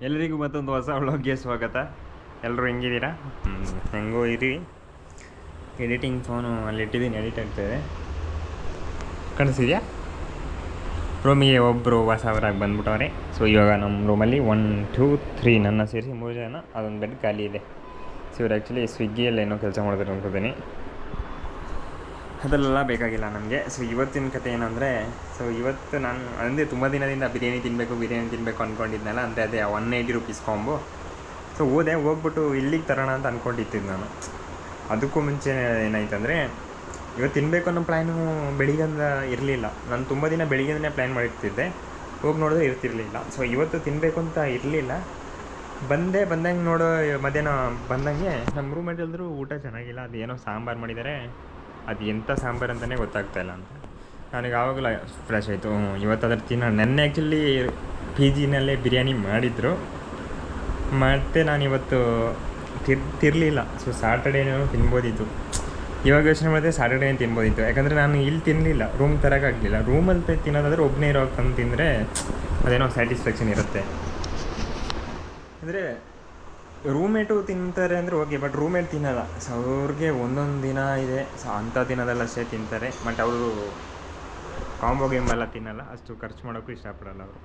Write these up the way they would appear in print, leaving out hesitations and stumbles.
ಎಲ್ಲರಿಗೂ ಮತ್ತೊಂದು ಹೊಸ ವ್ಲಾಗ್ಗೆ ಸ್ವಾಗತ. ಎಲ್ಲರೂ ಹೆಂಗಿದ್ದೀರಾ? ಹೆಂಗೋ ಇರಿ. ಎಡಿಟಿಂಗ್ ಫೋನು ಅಲ್ಲಿ ಇಟ್ಟಿದ್ದೀನಿ, ಎಡಿಟ್ ಆಗ್ತಾಯಿದೆ. ಕಾಣಿಸಿದ್ಯಾ? ರೂಮಿಗೆ ಒಬ್ಬರು ಹೊಸವರಾಗಿ ಬಂದ್ಬಿಟ್ಟವ್ರೆ. ಸೊ ಇವಾಗ ನಮ್ಮ ರೂಮಲ್ಲಿ 1 2 3 ನನ್ನ ಸೇರಿಸಿ 3 ಜನ. ಅದೊಂದು ಬೆಡ್ ಖಾಲಿ ಇದೆ. ಸೊ ಇವ್ರು ಆ್ಯಕ್ಚುಲಿ ಸ್ವಿಗ್ಗಿಯಲ್ಲಿ ಏನೋ ಕೆಲಸ ಮಾಡಿದ್ರು ಅನ್ಕೋತೀನಿ. ಅದೆಲ್ಲ ಬೇಕಾಗಿಲ್ಲ ನನಗೆ. ಸೊ ಇವತ್ತಿನ ಕತೆ ಏನಂದರೆ, ಸೊ ಇವತ್ತು ನಾನು ಅಂದರೆ ತುಂಬ ದಿನದಿಂದ ಬಿರಿಯಾನಿ ತಿನ್ನಬೇಕು ಅಂದ್ಕೊಂಡಿದ್ನಲ್ಲ. ಅಂದರೆ ಅದೇ 180 ರೂಪೀಸ್ ಕಾಂಬೋ. ಸೊ ಹೋಗ್ಬಿಟ್ಟು ಇಲ್ಲಿಗೆ ತರೋಣ ಅಂತ ಅಂದ್ಕೊಂಡಿತ್ತಿದ್ದು ನಾನು. ಅದಕ್ಕೂ ಮುಂಚೆ ಏನಾಯ್ತಂದರೆ, ಇವತ್ತು ತಿನ್ನಬೇಕು ಅನ್ನೋ ಪ್ಲ್ಯಾನು ಬೆಳಿಗ್ಗೆಯಿಂದ ಇರಲಿಲ್ಲ. ನಾನು ತುಂಬ ದಿನ ಬೆಳಿಗ್ಗೆನೇ ಪ್ಲ್ಯಾನ್ ಮಾಡಿರ್ತಿದ್ದೆ, ಹೋಗಿ ನೋಡಿದ್ರೆ ಇರ್ತಿರಲಿಲ್ಲ. ಸೊ ಇವತ್ತು ತಿನ್ನಬೇಕು ಅಂತ ಇರಲಿಲ್ಲ. ಬಂದಂಗೆ ನೋಡೋ ಮಧ್ಯಾಹ್ನ ಬಂದಂಗೆ ನಮ್ಮ ರೂಮೇಟ್ ಹೇಳಿದ್ರು ಊಟ ಚೆನ್ನಾಗಿಲ್ಲ, ಅದು ಏನೋ ಸಾಂಬಾರು ಮಾಡಿದ್ದಾರೆ, ಅದು ಎಂಥ ಸಾಂಬಾರು ಅಂತಲೇ ಗೊತ್ತಾಗ್ತಾಯಿಲ್ಲ ಅಂತ. ನನಗೆ ಆವಾಗಲೂ ಫ್ರೆಶ್ ಆಯಿತು, ಇವತ್ತು ಅದ್ರ ನೆನ್ನೆ ಆ್ಯಕ್ಚುಲಿ ಪಿ ಜಿನಲ್ಲೇ ಬಿರಿಯಾನಿ ಮಾಡಿದರು. ಮತ್ತು ನಾನಿವತ್ತು ತಿನ್ನಲಿಲ್ಲ. ಸೊ ಸಾಟರ್ಡೇನೂ ತಿನ್ಬೋದಿತ್ತು. ಇವಾಗ ಯೋಚನೆ ಮಾಡಿದ್ರೆ ಸಾಟರ್ಡೇನೇ ತಿನ್ಬೋದಿತ್ತು. ಯಾಕಂದರೆ ನಾನು ಇಲ್ಲಿ ತಿನ್ನಲಿಲ್ಲ, ರೂಮ್ ತರೋಕ್ಕಾಗಲಿಲ್ಲ. ರೂಮಲ್ಲಿ ತಿನ್ನೋದಾದರೆ ಒಬ್ಬನೇ ಇರೋ ತಂದು ತಿಂದರೆ ಅದೇನೋ ಸ್ಯಾಟಿಸ್ಫ್ಯಾಕ್ಷನ್ ಇರುತ್ತೆ. ಅಂದರೆ ರೂಮೇಟು ತಿಂತಾರೆ ಅಂದರೆ ಓಕೆ, ಬಟ್ ರೂಮೇಟ್ ತಿನ್ನಲ್ಲ. ಸೊ ಅವ್ರಿಗೆ ಒಂದೊಂದು ದಿನ ಇದೆ. ಸೊ ಅಂಥ ದಿನದಲ್ಲ ಅಷ್ಟೇ ತಿಂತಾರೆ. ಬಟ್ ಅವರು ಕಾಂಬೋ ಗೇಮೆಲ್ಲ ತಿನ್ನಲ್ಲ, ಅಷ್ಟು ಖರ್ಚು ಮಾಡೋಕ್ಕೂ ಇಷ್ಟಪಡಲ್ಲ ಅವರು.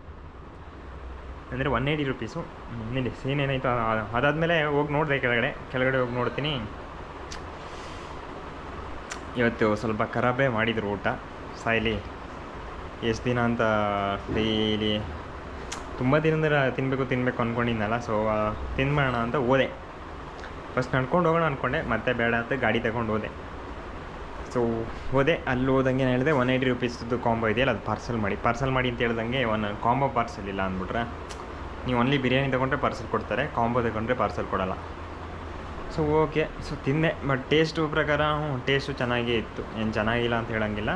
ಅಂದರೆ 180 ರೂಪೀಸು. ಇಲ್ಲಿ ಸೀನ್ ಏನಾಯಿತು ಅದಾದಮೇಲೆ ಹೋಗಿ ನೋಡಿದೆ, ಕೆಳಗಡೆ ಹೋಗಿ ನೋಡ್ತೀನಿ. ಇವತ್ತು ಸ್ವಲ್ಪ ಖರಾಬೇ ಮಾಡಿದರು ಊಟ. ಸಾಯಲಿ, ಎಷ್ಟು ದಿನ ಅಂತ ಡೈಲಿ ತುಂಬ ದಿನದಿಂದ ತಿನ್ನಬೇಕು ಅಂದ್ಕೊಂಡಿದ್ನಲ್ಲ. ಸೊ ತಿನ್ಬೋಣ ಅಂತ ಹೋದೆ. ಫಸ್ಟ್ ನಡ್ಕೊಂಡು ಹೋಗೋಣ ಅಂದ್ಕೊಂಡೆ, ಮತ್ತೆ ಬೇಡ ಅಂತ ಗಾಡಿ ತಗೊಂಡು ಹೋದೆ. ಸೊ ಅಲ್ಲಿ ಹೋದಂಗೆ ಏನು ಹೇಳಿದೆ, 180 ರೂಪೀಸ್ದು ಕಾಂಬೋ ಇದೆಯಲ್ಲ, ಅದು ಪಾರ್ಸಲ್ ಮಾಡಿ ಅಂತ ಹೇಳ್ದಂಗೆ ಕಾಂಬೋ ಪಾರ್ಸಲ್ ಇಲ್ಲ ಅಂದ್ಬಿಟ್ರೆ. ನೀವು ಓನ್ಲಿ ಬಿರಿಯಾನಿ ತೊಗೊಂಡ್ರೆ ಪಾರ್ಸಲ್ ಕೊಡ್ತಾರೆ, ಕಾಂಬೋ ತಗೊಂಡ್ರೆ ಪಾರ್ಸಲ್ ಕೊಡೋಲ್ಲ. ಸೊ ಓಕೆ, ಸೊ ತಿಂದೆ. ಬಟ್ ಟೇಸ್ಟು ಪ್ರಕಾರ ಟೇಸ್ಟು ಚೆನ್ನಾಗೇ ಇತ್ತು, ಏನು ಚೆನ್ನಾಗಿಲ್ಲ ಅಂತ ಹೇಳೋಂಗಿಲ್ಲ.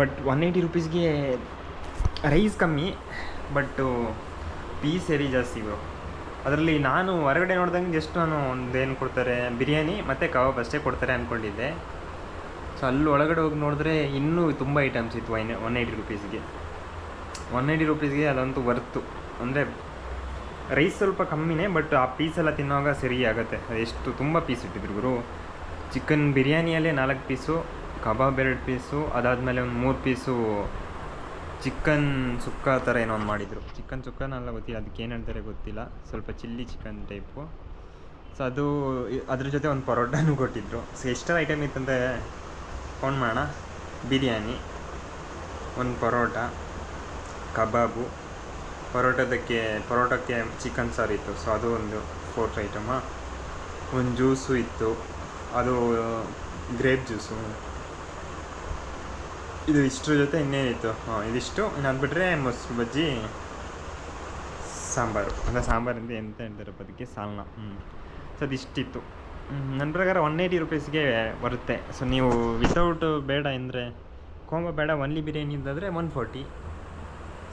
ಬಟ್ 180 ರೂಪೀಸ್ಗೆ ರೈಸ್ ಕಮ್ಮಿ, ಬಟ್ಟು ಪೀಸ್ ಸರಿ ಜಾಸ್ತಿ ಇವು. ಅದರಲ್ಲಿ ನಾನು ಹೊರಗಡೆ ನೋಡ್ದಂಗೆ ಜಸ್ಟ್ ನಾನು ಒಂದೇನು ಕೊಡ್ತಾರೆ, ಬಿರಿಯಾನಿ ಮತ್ತು ಕಬಾಬ್ ಅಷ್ಟೇ ಕೊಡ್ತಾರೆ ಅಂದ್ಕೊಂಡಿದ್ದೆ. ಸೊ ಅಲ್ಲಿ ಒಳಗಡೆ ಹೋಗಿ ನೋಡಿದ್ರೆ ಇನ್ನೂ ತುಂಬ ಐಟಮ್ಸ್ ಇತ್ತು. 180 ರೂಪೀಸ್ಗೆ 180 ರೂಪೀಸ್ಗೆ ಅದಂತೂ ವರ್ತು. ಅಂದರೆ ರೈಸ್ ಸ್ವಲ್ಪ ಕಮ್ಮಿನೇ, ಬಟ್ ಆ ಪೀಸೆಲ್ಲ ತಿನ್ನುವಾಗ ಸರಿ ಆಗುತ್ತೆ. ಅದೆಷ್ಟು ತುಂಬ ಪೀಸ್ ಇಟ್ಟಿದ್ರು ಗುರು. ಚಿಕನ್ ಬಿರಿಯಾನಿಯಲ್ಲೇ 4 ಪೀಸು, ಕಬಾಬ್ 2 ಪೀಸು, ಅದಾದಮೇಲೆ ಒಂದು 3 ಪೀಸು ಚಿಕನ್ ಸುಕ್ಕ ಥರ ಏನೋ ಒಂದು ಮಾಡಿದರು. ಚಿಕನ್ ಸುಕ್ಕನಲ್ಲ ಗೊತ್ತಿಲ್ಲ, ಅದಕ್ಕೆ ಏನು ಹೇಳ್ತಾರೆ ಗೊತ್ತಿಲ್ಲ, ಸ್ವಲ್ಪ ಚಿಲ್ಲಿ ಚಿಕನ್ ಟೈಪು. ಸೊ ಅದು ಅದ್ರ ಜೊತೆ ಒಂದು ಪರೋಟಾನೂ ಕೊಟ್ಟಿದ್ದರು. ಸೊ ಎಷ್ಟರ ಐಟಮ್ ಇತ್ತಂದರೆ ಫೋನ್ ಮಾಡೋಣ. ಬಿರಿಯಾನಿ, ಒಂದು ಪರೋಟ, ಕಬಾಬು, ಪರೋಟಕ್ಕೆ ಚಿಕನ್ ಸಾರು ಇತ್ತು. ಸೊ ಅದು ಒಂದು 4 ಐಟಮ. ಒಂದು ಜ್ಯೂಸು ಇತ್ತು, ಅದು ಗ್ರೇಪ್ ಜ್ಯೂಸು. ಇದು ಇಷ್ಟರ ಜೊತೆ ಇನ್ನೇನಿತ್ತು, ಇದಿಷ್ಟು. ಇನ್ನು ಬಿಟ್ಟರೆ ಮೊಸರು ಬಜ್ಜಿ, ಸಾಂಬಾರು. ಅಂದರೆ ಸಾಂಬಾರಿಂದ ಎಂತ ಹೇಳ್ತಾರಪ್ಪ ಅದಕ್ಕೆ, ಸಾಲ್ನ. ಸೊ ಅದಿಷ್ಟಿತ್ತು. ನನ್ನ ಪ್ರಕಾರ 180 ರೂಪೀಸ್ಗೆ ಬರುತ್ತೆ. ಸೊ ನೀವು ವಿತೌಟ್ ಬೇಡ ಅಂದರೆ ಕಾಂಬೋ ಬೇಡ, ಒನ್ಲಿ ಬಿರಿಯಾನಿ ಇದ್ದಾದರೆ 140.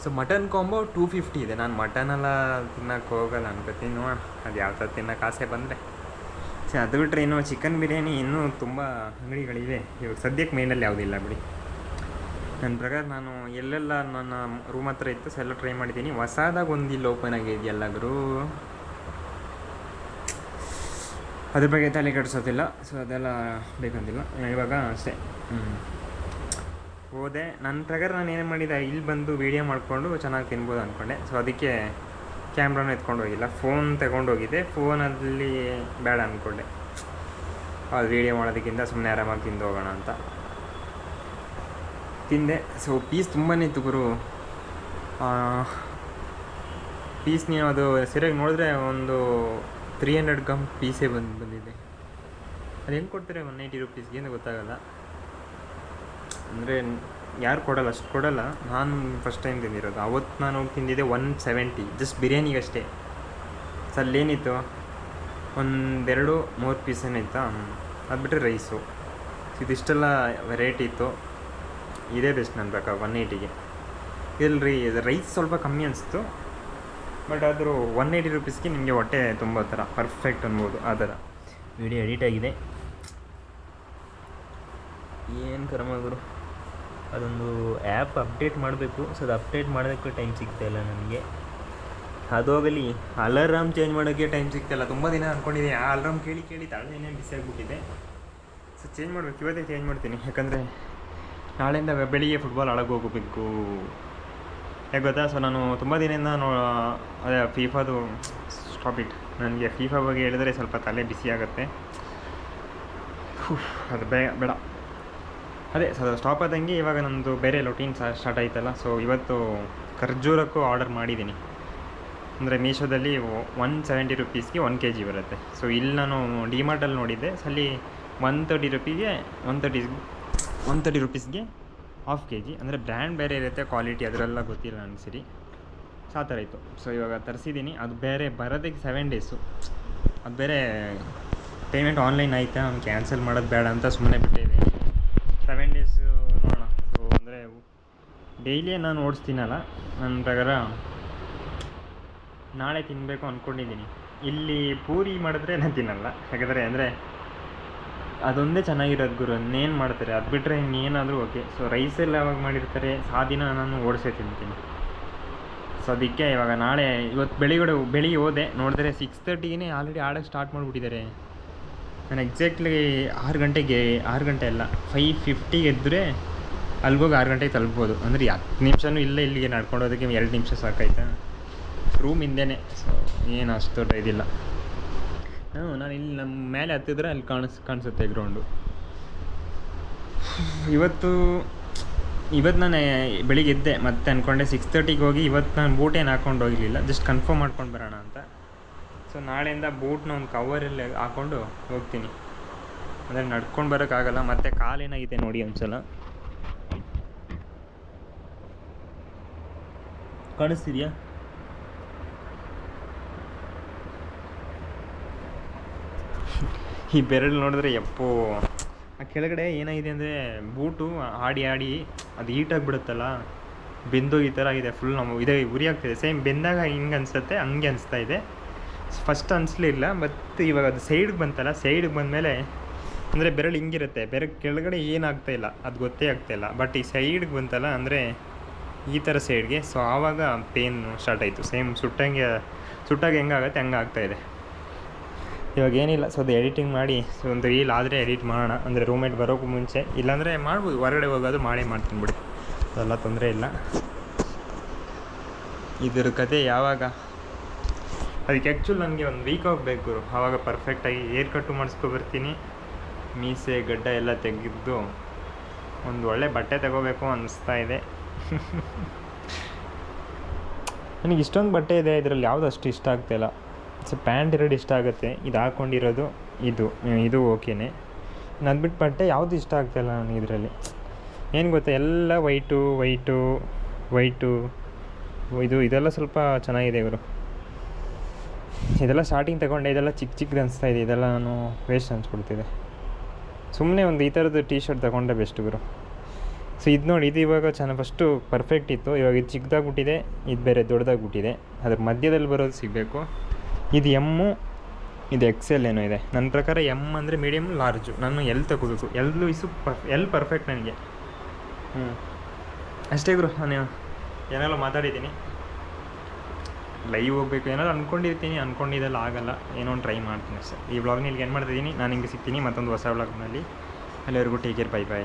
ಸೊ ಮಟನ್ ಕಾಂಬೋ 250 ಇದೆ. ನಾನು ಮಟನೆಲ್ಲ ತಿನ್ನೋಕ್ಕೆ ಹೋಗಲ್ಲ ಅನ್ಕೋತೀನಿ. ಅದು ಯಾವ ಥರ ತಿನ್ನೋಕೆ ಆಸೆ ಬಂದರೆ. ಸೊ ಅದು ಬಿಟ್ಟರೆ ಇನ್ನೂ ಚಿಕನ್ ಬಿರಿಯಾನಿ ಇನ್ನೂ ತುಂಬ ಅಂಗಡಿಗಳಿವೆ. ಇವಾಗ ಸದ್ಯಕ್ಕೆ ಮೈನಲ್ಲಿ ಯಾವುದಿಲ್ಲ ಬಿಡಿ. ನನ್ನ ಪ್ರಕಾರ ನಾನು ಎಲ್ಲೆಲ್ಲ ನನ್ನ ರೂಮ್ ಹತ್ರ ಇತ್ತು, ಸೊ ಎಲ್ಲ ಟ್ರೈ ಮಾಡಿದ್ದೀನಿ. ಹೊಸದಾಗಿ ಒಂದು ಇಲ್ಲಿ ಓಪನ್ ಆಗಿದೆಯಲ್ಲ ಗುರು, ಅದ್ರ ಬಗ್ಗೆ ತಲೆ ಕೆಡಿಸೋದಿಲ್ಲ. ಸೊ ಅದೆಲ್ಲ ಬೇಕಂತಿಲ್ಲ ಇವಾಗ ಅಷ್ಟೇ. ಹೋದೆ. ನನ್ನ ಪ್ರಕಾರ ನಾನು ಏನು ಮಾಡಿದೆ, ಇಲ್ಲಿ ಬಂದು ವೀಡಿಯೋ ಮಾಡಿಕೊಂಡು ಚೆನ್ನಾಗಿ ತಿನ್ಬೋದು ಅಂದ್ಕೊಂಡೆ. ಸೊ ಅದಕ್ಕೆ ಕ್ಯಾಮ್ರಾನು ಎತ್ಕೊಂಡು ಹೋಗಿಲ್ಲ, ಫೋನ್ ತಗೊಂಡು ಹೋಗಿದ್ದೆ. ಫೋನಲ್ಲಿ ಬೇಡ ಅಂದ್ಕೊಂಡೆ, ಅದು ವೀಡಿಯೋ ಮಾಡೋದಕ್ಕಿಂತ ಸುಮ್ಮನೆ ಆರಾಮಾಗಿ ತಿಂದು ಹೋಗೋಣ ಅಂತ ತಿಂದೆ. ಸೊ ಪೀಸ್ ತುಂಬಾ ಇತ್ತು ಗುರು. ಪೀಸ್ ನೀವು ಅದು ಸರಿಯಾಗಿ ನೋಡಿದ್ರೆ ಒಂದು 300 ಗ್ರಾಮ್ ಪೀಸೇ ಬಂದಿದೆ. ಅದು ಹೆಂಗೆ ಕೊಡ್ತಾರೆ 180 ರೂಪೀಸ್ಗೆ ಅಂತ ಗೊತ್ತಾಗಲ್ಲ. ಅಂದರೆ ಯಾರು ಕೊಡೋಲ್ಲ, ಅಷ್ಟು ಕೊಡೋಲ್ಲ. ನಾನು ಫಸ್ಟ್ ಟೈಮ್ ತಿಂದಿರೋದು. ಅವತ್ತು ನಾನು ಹೋಗಿ ತಿಂದಿದ್ದೆ 170, ಜಸ್ಟ್ ಬಿರಿಯಾನಿಗಷ್ಟೇ. ಸೊ ಅಲ್ಲೇನಿತ್ತು, 1-2-3 ಪೀಸೇನೇ ಇತ್ತಾ. ಅದು ಬಿಟ್ಟರೆ ರೈಸು. ಇದಿಷ್ಟೆಲ್ಲ ವೆರೈಟಿ ಇತ್ತು. ಇದೇ ಬೆಸ್ಟ್ ನನ್ನ ಪ್ರಕಾರ 180ಗೆ. ಇಲ್ಲರಿ, ರೈಸ್ ಸ್ವಲ್ಪ ಕಮ್ಮಿ ಅನಿಸ್ತು, ಬಟ್ ಆದರೂ 180 ರೂಪೀಸ್ಗೆ ನಿಮಗೆ ಹೊಟ್ಟೆ ತುಂಬ ಥರ ಪರ್ಫೆಕ್ಟ್ ಅನ್ಬೋದು. ಆ ಥರ ವಿಡಿಯೋ ಎಡಿಟ್ ಆಗಿದೆ. ಏನು ಕರ್ಮಗಳು, ಅದೊಂದು ಆ್ಯಪ್ ಅಪ್ಡೇಟ್ ಮಾಡಬೇಕು. ಸೊ ಅದು ಅಪ್ಡೇಟ್ ಮಾಡೋದಕ್ಕೆ ಟೈಮ್ ಸಿಗ್ತಾಯಿಲ್ಲ ನನಗೆ. ಅದು ಹೋಗಲಿ, ಅಲಾರಾಮ್ ಚೇಂಜ್ ಮಾಡೋಕ್ಕೆ ಟೈಮ್ ಸಿಗ್ತಿಲ್ಲ. ತುಂಬ ದಿನ ಅಂದ್ಕೊಂಡಿದ್ದೀನಿ, ಆ ಅಲಾರಾಮ್ ಕೇಳಿ ಕೇಳಿ ತಲೆನೇ ಬಿಸಿ ಆಗಿಬಿಟ್ಟಿದೆ. ಸೊ ಚೇಂಜ್ ಮಾಡಬೇಕು, ಇವತ್ತೇ ಚೇಂಜ್ ಮಾಡ್ತೀನಿ. ಯಾಕಂದರೆ ನಾಳೆಯಿಂದ ಬೆಳಿಗ್ಗೆ ಫುಟ್ಬಾಲ್ ಆಡೋಕ್ಕೆ ಹೋಗಬೇಕು. ಯಾಕೆ ಗೊತ್ತಾ, ಸೊ ನಾನು ತುಂಬ ದಿನದಿಂದ ಅದೇ ಫೀಫಾದು ಸ್ಟಾಪ್ ಇಟ್. ನನಗೆ ಫೀಫಾ ಬಗ್ಗೆ ಹೇಳಿದ್ರೆ ಸ್ವಲ್ಪ ತಲೆ ಬಿಸಿ ಆಗುತ್ತೆ. ಅದು ಬೇಡ. ಅದೇ ಸೊ ಸ್ಟಾಪ್ ಆದಂಗೆ ಇವಾಗ ನಮ್ಮದು ಬೇರೆ ರೊಟೀನ್ ಸ್ಟಾರ್ಟ್ ಆಯ್ತಲ್ಲ. ಸೊ ಇವತ್ತು ಖರ್ಜೂರಕ್ಕೂ ಆರ್ಡರ್ ಮಾಡಿದ್ದೀನಿ. ಅಂದರೆ ಮೀಶೋದಲ್ಲಿ 170 ರುಪೀಸ್ಗೆ 1 kg ಬರುತ್ತೆ. ಸೊ ಇಲ್ಲಿ ನಾನು ಡಿಮಾರ್ಟಲ್ಲಿ ನೋಡಿದ್ದೆ, ಸೊ ಅಲ್ಲಿ 130 ರುಪೀಸ್ಗೆ ½ kg. ಅಂದರೆ ಬ್ರ್ಯಾಂಡ್ ಬೇರೆ ಇರುತ್ತೆ, ಕ್ವಾಲಿಟಿ ಅದರೆಲ್ಲ ಗೊತ್ತಿಲ್ಲ ನನಗೆ ಸರಿ. ಸೊ ಆ ಥರ ಇತ್ತು. ಸೊ ಇವಾಗ ತರಿಸಿದ್ದೀನಿ. ಅದು ಬೇರೆ ಬರೋದಕ್ಕೆ 7 ಡೇಸು. ಅದು ಬೇರೆ ಪೇಮೆಂಟ್ ಆನ್ಲೈನ್ ಆಯಿತಾ, ಅವ್ನು ಕ್ಯಾನ್ಸಲ್ ಮಾಡೋದು ಬೇಡ ಅಂತ ಸುಮ್ಮನೆ ಬಿಟ್ಟಿದ್ದೀನಿ. 7 ಡೇಸು ನೋಡೋಣ. ಸೊ ಅಂದರೆ ಡೈಲಿಯೇ ನಾನು ಓಡಿಸ್ತೀನಲ್ಲ, ನನ್ನ ಪ್ರಕಾರ ನಾಳೆ ತಿನ್ನಬೇಕು ಅಂದ್ಕೊಂಡಿದ್ದೀನಿ. ಇಲ್ಲಿ ಪೂರಿ ಮಾಡಿದ್ರೆ ನಾನು ತಿನ್ನಲ್ಲ, ಯಾಕಂದರೆ ಅಂದರೆ ಅದೊಂದೇ ಚೆನ್ನಾಗಿರೋದು ಗುರು. ಇನ್ನೇನು ಮಾಡ್ತಾರೆ, ಅದು ಬಿಟ್ಟರೆ ಇನ್ನೇನಾದರೂ ಓಕೆ. ಸೊ ರೈಸೆಲ್ಲ ಯಾವಾಗ ಮಾಡಿರ್ತಾರೆ ಆ ದಿನ ನಾನು ಓಡಿಸೇ ತಿಂತೀನಿ. ಸೊ ಅದಕ್ಕೆ ಇವಾಗ ನಾಳೆ ಇವತ್ತು ಬೆಳಿಗ್ಗೆ ಹೋದೆ, ನೋಡಿದ್ರೆ 6:30ಗೆ ಆಲ್ರೆಡಿ ಆಡೋಕ್ಕೆ ಸ್ಟಾರ್ಟ್ ಮಾಡಿಬಿಟ್ಟಿದ್ದಾರೆ. ನಾನು ಎಕ್ಸಾಕ್ಟ್ಲಿ 6 ಗಂಟೆ ಅಲ್ಲ 5:50ಗೆ ಎದ್ದರೆ ಅಲ್ಲಿಗೋಗಿ 6 ಗಂಟೆಗೆ ತಲುಪ್ಬೋದು. ಅಂದರೆ 10 ನಿಮಿಷನೂ ಇಲ್ಲಿಗೆ ನಡ್ಕೊಂಡೋದಕ್ಕೆ 2 ನಿಮಿಷ ಸಾಕಾಯ್ತಾ, ರೂಮ್ ಹಿಂದೆಯೇ. ಸೊ ಏನು ಅಷ್ಟು ದೊಡ್ಡ ಇದಿಲ್ಲ. ನಾನು ಇಲ್ಲಿ ನಮ್ಮ ಮೇಲೆ ಹತ್ತಿದ್ರೆ ಅಲ್ಲಿ ಕಾಣಿಸುತ್ತೆ ಗ್ರೌಂಡು. ಇವತ್ತು ನಾನು ಬೆಳಿಗ್ಗೆ ಎದ್ದೆ, ಮತ್ತೆ ಅಂದ್ಕೊಂಡೆ 6:30ಗೆ ಹೋಗಿ ಇವತ್ತು ನಾನು ಬೂಟೇನು ಹಾಕ್ಕೊಂಡು ಹೋಗಲಿಲ್ಲ, ಜಸ್ಟ್ ಕನ್ಫರ್ಮ್ ಮಾಡ್ಕೊಂಡು ಬರೋಣ ಅಂತ. ಸೊ ನಾಳೆಯಿಂದ ಬೂಟ್ನ ಒಂದು ಕವರಲ್ಲಿ ಹಾಕ್ಕೊಂಡು ಹೋಗ್ತೀನಿ. ಅಂದರೆ ನಡ್ಕೊಂಡು ಬರೋಕ್ಕಾಗಲ್ಲ, ಮತ್ತು ಕಾಲೇನಾಗಿದೆ ನೋಡಿ ಒಂದ್ಸಲ. ಕಾಣಿಸ್ತಿದೆಯಾ? ಈ ಬೆರಳು ನೋಡಿದ್ರೆ ಯಪ್ಪೋ. ಆ ಕೆಳಗಡೆ ಏನಾಗಿದೆ ಅಂದರೆ ಬೂಟು ಆಡಿ ಅದು ಹೀಟಾಗಿಬಿಡುತ್ತಲ್ಲ, ಬೆಂದೋಗಿ ಈ ಥರ ಆಗಿದೆ ಫುಲ್. ಇದೇ ಉರಿ ಆಗ್ತಿದೆ. ಸೇಮ್ ಬೆಂದಾಗ ಹಿಂಗೆ ಅನಿಸುತ್ತೆ, ಹಂಗೆ ಅನಿಸ್ತಾ ಇದೆ. ಫಸ್ಟ್ ಅನಿಸ್ಲಿಲ್ಲ, ಮತ್ತು ಇವಾಗ ಅದು ಸೈಡ್ಗೆ ಬಂತಲ್ಲ, ಸೈಡ್ಗೆ ಬಂದಮೇಲೆ ಅಂದರೆ ಬೆರಳು ಹಿಂಗಿರುತ್ತೆ, ಬೆರಳು ಕೆಳಗಡೆ ಏನಾಗ್ತಾಯಿಲ್ಲ, ಅದು ಗೊತ್ತೇ ಆಗ್ತಾಯಿಲ್ಲ. ಬಟ್ ಈ ಸೈಡ್ಗೆ ಬಂತಲ್ಲ, ಅಂದರೆ ಈ ಥರ ಸೈಡ್ಗೆ, ಸೊ ಆವಾಗ ಪೇನ್ ಸ್ಟಾರ್ಟ್ ಆಯಿತು. ಸೇಮ್ ಸುಟ್ಟಾಗ ಹೆಂಗಾಗುತ್ತೆ ಹಂಗೆ ಆಗ್ತಾಯಿದೆ. ಇವಾಗ ಏನಿಲ್ಲ, ಸೊ ಅದು ಎಡಿಟಿಂಗ್ ಮಾಡಿ, ಸೊ ಒಂದು ರೀಲ್ ಆದರೆ ಎಡಿಟ್ ಮಾಡೋಣ. ಅಂದರೆ ರೂಮೇಟ್ ಬರೋಕ್ಕೂ ಮುಂಚೆ, ಇಲ್ಲಾಂದರೆ ಮಾಡ್ಬೋದು, ಹೊರಗಡೆ ಹೋಗೋದು ಮಾಡ್ತೀನಿ ಬಿಡಿ, ಅದೆಲ್ಲ ತೊಂದರೆ ಇಲ್ಲ. ಇದ್ರ ಕತೆ ಯಾವಾಗ, ಅದಕ್ಕೆ ಆ್ಯಕ್ಚುಲಿ ನನಗೆ ಒಂದು ವೀಕ್ ಆಗಬೇಕು ಗುರು, ಆವಾಗ ಪರ್ಫೆಕ್ಟಾಗಿ ಏರ್ ಕಟ್ಟು ಮಾಡಿಸ್ಕೊಬರ್ತೀನಿ. ಮೀಸೆ ಗಡ್ಡ ಎಲ್ಲ ತೆಗೆದು ಒಂದು ಒಳ್ಳೆ ಬಟ್ಟೆ ತಗೋಬೇಕು ಅನ್ನಿಸ್ತಾ ಇದೆ. ನನಗೆ ಇಷ್ಟೊಂದು ಬಟ್ಟೆ ಇದೆ, ಇದರಲ್ಲಿ ಯಾವುದು ಅಷ್ಟು ಇಷ್ಟ ಆಗ್ತಾಯಿಲ್ಲ. ಸೊ ಪ್ಯಾಂಟ್ 2 ಇಷ್ಟ ಆಗುತ್ತೆ, ಇದು ಹಾಕ್ಕೊಂಡಿರೋದು ಇದು ಓಕೆನೇ. ಅದು ಬಿಟ್ಟು ಬಟ್ಟೆ ಯಾವುದು ಇಷ್ಟ ಆಗ್ತಾಯಿಲ್ಲ ನನಗೆ ಇದರಲ್ಲಿ. ಏನು ಗೊತ್ತಾ, ಎಲ್ಲ ವೈಟು ಇದೆಲ್ಲ ಸ್ವಲ್ಪ ಚೆನ್ನಾಗಿದೆ ಗುರು. ಇದೆಲ್ಲ ಸ್ಟಾರ್ಟಿಂಗ್ ತಗೊಂಡೆ, ಇದೆಲ್ಲ ಚಿಕ್ಕದು ಅನಿಸ್ತಾಯಿದೆ. ಇದೆಲ್ಲ ನಾನು ವೇಸ್ಟ್ ಅನಿಸ್ಬಿಡ್ತಿದೆ. ಸುಮ್ಮನೆ ಒಂದು ಈ ಥರದ್ದು ಟೀ ಶರ್ಟ್ ತೊಗೊಂಡೆ ಬೆಸ್ಟ್ ಗುರು. ಸೊ ಇದು ನೋಡಿ, ಇದು ಇವಾಗ ಫಸ್ಟು ಪರ್ಫೆಕ್ಟ್ ಇತ್ತು, ಇವಾಗ ಇದು ಚಿಕ್ಕದಾಗ್ಬಿಟ್ಟಿದೆ, ಇದು ಬೇರೆ ದೊಡ್ಡದಾಗ್ಬಿಟ್ಟಿದೆ. ಅದ್ರ ಮಧ್ಯದಲ್ಲಿ ಬರೋದು ಸಿಗಬೇಕು. ಇದು ಎಮ್ಮು, ಇದು XL ಏನೋ ಇದೆ. ನನ್ನ ಪ್ರಕಾರ ಎಮ್ ಅಂದರೆ ಮೀಡಿಯಮ್, ಲಾರ್ಜು. ನಾನು ಎಲ್ ತಗೋಬೇಕು, ಎಲ್ ಪರ್ಫೆಕ್ಟ್ ನನಗೆ. ಅಷ್ಟೇ ಗುರು. ನಾನು ಏನೆಲ್ಲ ಮಾತಾಡಿದ್ದೀನಿ, ಲೈವ್ ಹೋಗ್ಬೇಕು ಏನಾದ್ರು ಅಂದ್ಕೊಂಡಿದ್ದೆಲ್ಲ ಆಗಲ್ಲ, ಏನೋ ಒಂದು ಟ್ರೈ ಮಾಡ್ತೀನಿ ಅಷ್ಟೇ. ಈ ವ್ಲಾಗ್ನ ಇಲ್ಲಿಗೆ ಏನು ಮಾಡ್ತಿದ್ದೀನಿ. ನಾನು ಹಿಂಗೆ ಸಿಗ್ತೀನಿ ಮತ್ತೊಂದು ಹೊಸ ವ್ಲಾಗ್ನಲ್ಲಿ. ಅಲ್ಲಿವರೆಗೂ ಟೇಕ್ ಕೇರ್, ಬೈ.